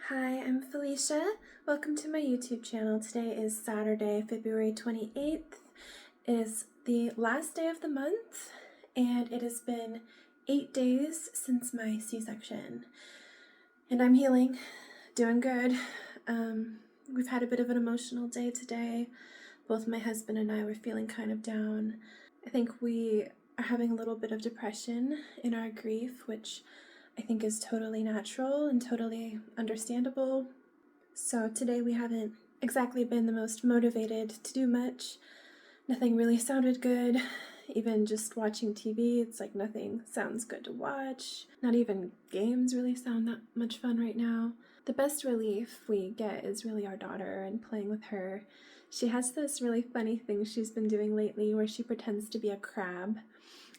Hi, I'm Felicia. Welcome to my YouTube channel. Today is Saturday, February 28th. It is the last day of the month, and it has been 8 days since my C-section. And I'm healing, doing good. We've had a bit of an emotional day today. Both my husband and I were feeling kind of down. I think we are having a little bit of depression in our grief, which I think is totally natural and totally understandable. So today we haven't exactly been the most motivated to do much. Nothing really sounded good. Even just watching TV, it's like nothing sounds good to watch. Not even games really sound that much fun right now. The best relief we get is really our daughter and playing with her. She has this really funny thing she's been doing lately where she pretends to be a crab.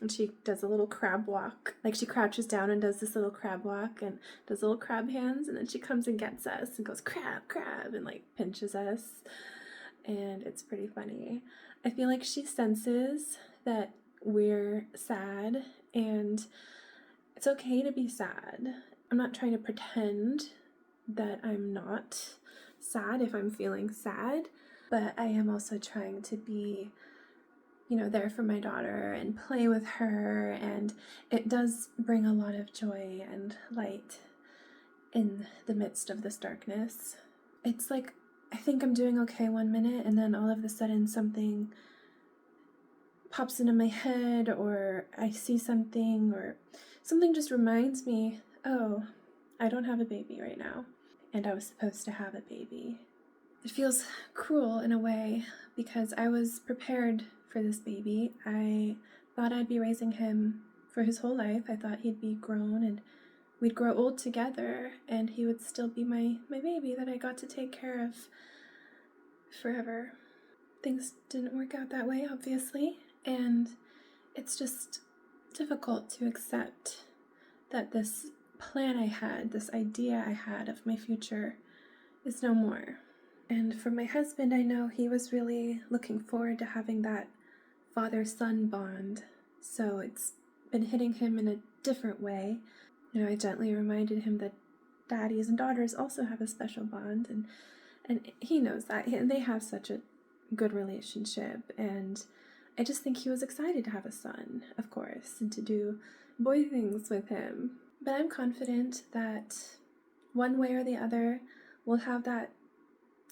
And she does a little crab walk. Like she crouches down and does this little crab walk and does little crab hands, and then she comes and gets us and goes crab, crab, and like pinches us. And it's pretty funny. I feel like she senses that we're sad, and it's okay to be sad. I'm not trying to pretend that I'm not sad if I'm feeling sad, but I am also trying to be there for my daughter and play with her, and it does bring a lot of joy and light in the midst of this darkness. It's like I think I'm doing okay one minute, and then all of a sudden something pops into my head, or I see something, or something just reminds me, oh, I don't have a baby right now, and I was supposed to have a baby. It feels cruel in a way because I was prepared for this baby. I thought I'd be raising him for his whole life. I thought he'd be grown and we'd grow old together, and he would still be my baby that I got to take care of forever. Things didn't work out that way, obviously, and it's just difficult to accept that this plan I had, this idea I had of my future, is no more. And for my husband, I know he was really looking forward to having that father-son bond, so it's been hitting him in a different way. I gently reminded him that daddies and daughters also have a special bond, and he knows that. They have such a good relationship, and I just think he was excited to have a son, of course, and to do boy things with him. But I'm confident that one way or the other, we'll have that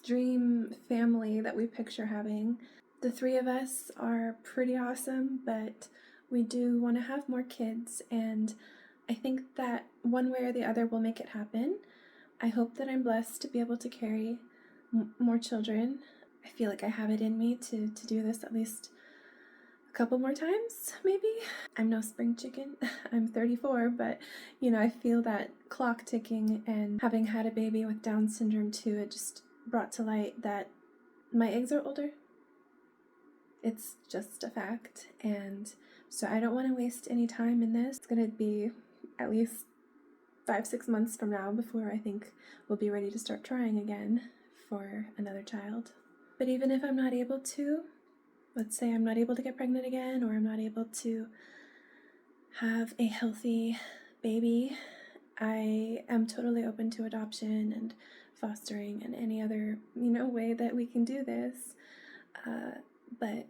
dream family that we picture having. The three of us are pretty awesome, but we do want to have more kids, and I think that one way or the other will make it happen. I hope that I'm blessed to be able to carry more children. I feel like I have it in me to do this at least a couple more times, maybe. I'm no spring chicken. I'm 34, but I feel that clock ticking, and having had a baby with Down syndrome too, it just brought to light that my eggs are older. It's just a fact, and so I don't want to waste any time in this. It's going to be at least 5-6 months from now before I think we'll be ready to start trying again for another child. But even if I'm not able to, let's say I'm not able to get pregnant again, or I'm not able to have a healthy baby, I am totally open to adoption and fostering and any other, way that we can do this. But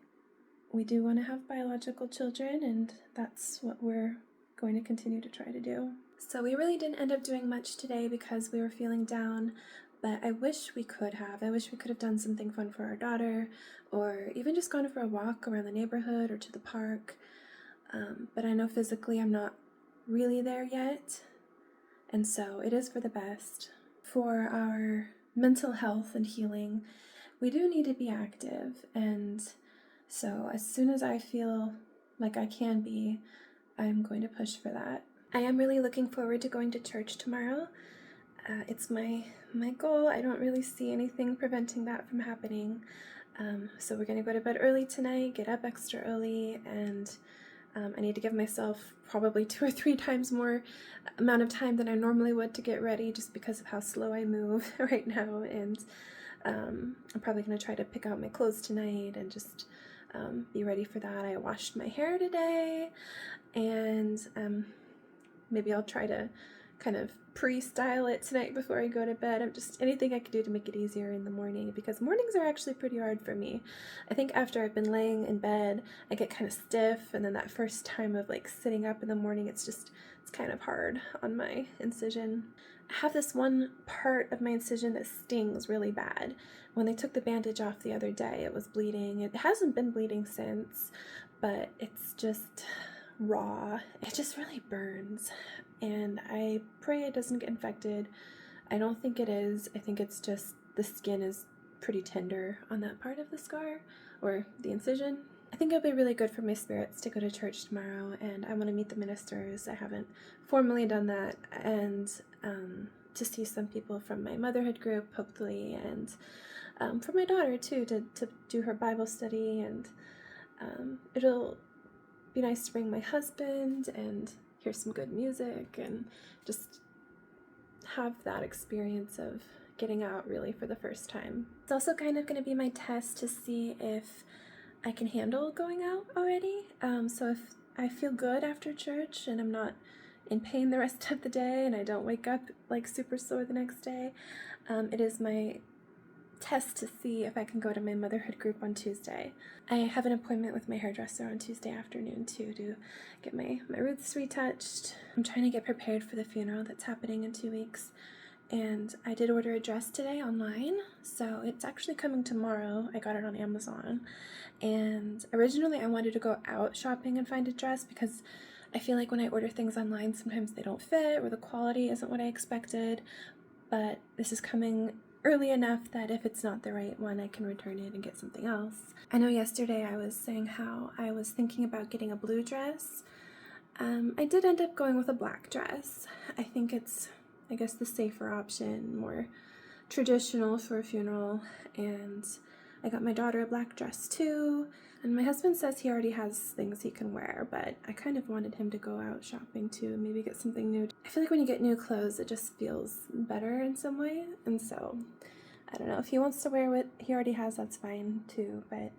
we do want to have biological children, and that's what we're going to continue to try to do. So we really didn't end up doing much today because we were feeling down, but I wish we could have. I wish we could have done something fun for our daughter, or even just gone for a walk around the neighborhood or to the park. But I know physically I'm not really there yet, and so it is for the best. For our mental health and healing, we do need to be active, and so as soon as I feel like I can be, I'm going to push for that. I am really looking forward to going to church tomorrow. It's my goal. I don't really see anything preventing that from happening. So we're going to go to bed early tonight, get up extra early, and I need to give myself probably 2 or 3 times more amount of time than I normally would to get ready, just because of how slow I move right now. And I'm probably going to try to pick out my clothes tonight and just be ready for that. I washed my hair today, and maybe I'll try to kind of pre-style it tonight before I go to bed. I'm just anything I could do to make it easier in the morning, because mornings are actually pretty hard for me. I think after I've been laying in bed, I get kind of stiff, and then that first time of like sitting up in the morning, it's kind of hard on my incision. I have this one part of my incision that stings really bad. When they took the bandage off the other day, it was bleeding. It hasn't been bleeding since, but it's just raw. It just really burns, and I pray it doesn't get infected. I don't think it is. I think it's just the skin is pretty tender on that part of the scar, or the incision. I think it'll be really good for my spirits to go to church tomorrow, and I want to meet the ministers. I haven't formally done that, and to see some people from my motherhood group, hopefully, and for my daughter too, to do her Bible study, and it'll be nice to bring my husband and hear some good music and just have that experience of getting out really for the first time. It's also kind of going to be my test to see if I can handle going out already. So if I feel good after church and I'm not in pain the rest of the day and I don't wake up like super sore the next day, it is my test to see if I can go to my motherhood group on Tuesday. I have an appointment with my hairdresser on Tuesday afternoon too, to get my roots retouched. I'm trying to get prepared for the funeral that's happening in 2 weeks, and I did order a dress today online, so it's actually coming tomorrow. I got it on Amazon, and originally I wanted to go out shopping and find a dress, because I feel like when I order things online, sometimes they don't fit or the quality isn't what I expected, but this is coming early enough that if it's not the right one, I can return it and get something else. I know yesterday I was saying how I was thinking about getting a blue dress. I did end up going with a black dress. I think it's, I guess, the safer option, more traditional for a funeral, and I got my daughter a black dress too. And my husband says he already has things he can wear, but I kind of wanted him to go out shopping too, maybe get something new. I feel like when you get new clothes, it just feels better in some way, and so I don't know. If he wants to wear what he already has, that's fine too, but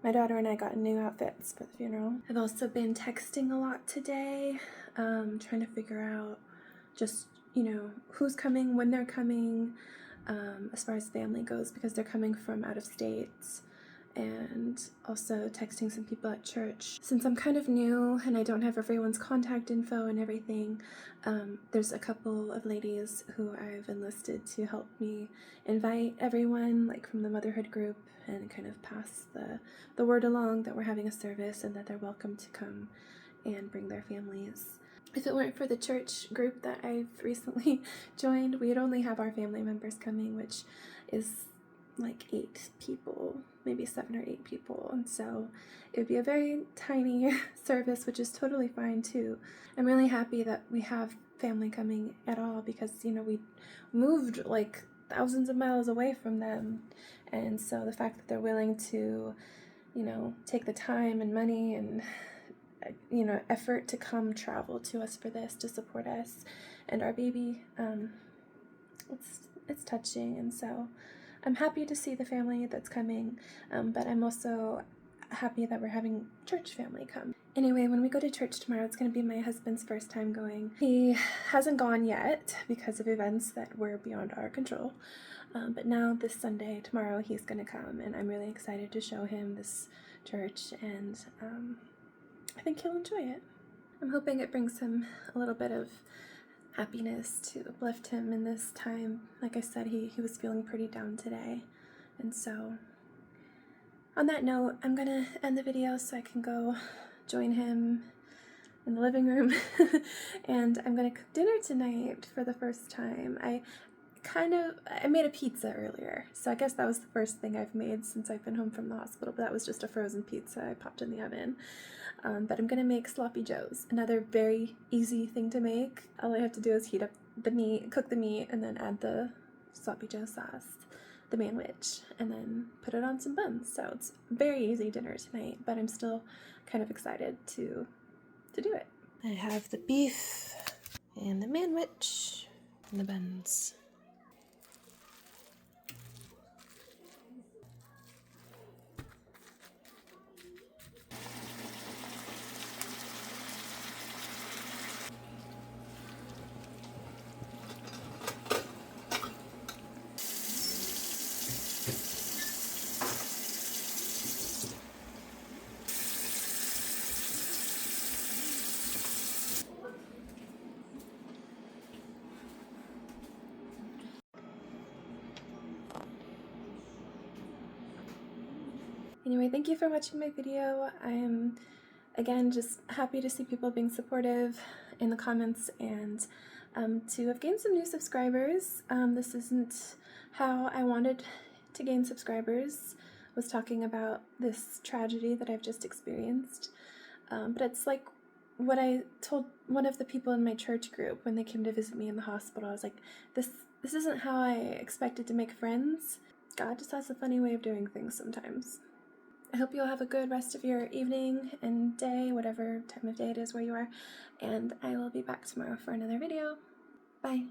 my daughter and I got new outfits for the funeral. I've also been texting a lot today, trying to figure out just, who's coming, when they're coming, as far as family goes, because they're coming from out of state, and also texting some people at church. Since I'm kind of new and I don't have everyone's contact info and everything, there's a couple of ladies who I've enlisted to help me invite everyone, like from the motherhood group, and kind of pass the word along that we're having a service and that they're welcome to come and bring their families. If it weren't for the church group that I've recently joined, we'd only have our family members coming, which is like 8 people, maybe 7 or 8 people, and so it would be a very tiny service, which is totally fine too. I'm really happy that we have family coming at all, because we moved like thousands of miles away from them, and so the fact that they're willing to take the time and money and effort to come travel to us for this, to support us and our baby, it's touching, and so I'm happy to see the family that's coming, but I'm also happy that we're having church family come. Anyway, when we go to church tomorrow, it's going to be my husband's first time going. He hasn't gone yet because of events that were beyond our control, but now this Sunday, tomorrow, he's going to come, and I'm really excited to show him this church, and I think he'll enjoy it. I'm hoping it brings him a little bit of happiness to uplift him in this time. Like I said, he was feeling pretty down today, and so on that note, I'm gonna end the video so I can go join him in the living room and I'm gonna cook dinner tonight for the first time. I made a pizza earlier, so I guess that was the first thing I've made since I've been home from the hospital, but that was just a frozen pizza I popped in the oven. But I'm gonna make sloppy joes, another very easy thing to make. All I have to do is heat up the meat, cook the meat, and then add the sloppy joe sauce, the manwich, and then put it on some buns. So it's a very easy dinner tonight, but I'm still kind of excited to do it. I have the beef and the manwich and the buns. Anyway, thank you for watching my video. I am, again, just happy to see people being supportive in the comments and to have gained some new subscribers. This isn't how I wanted to gain subscribers. I was talking about this tragedy that I've just experienced. But it's like what I told one of the people in my church group when they came to visit me in the hospital. I was like, this isn't how I expected to make friends. God just has a funny way of doing things sometimes. I hope you'll have a good rest of your evening and day, whatever time of day it is where you are, and I will be back tomorrow for another video. Bye.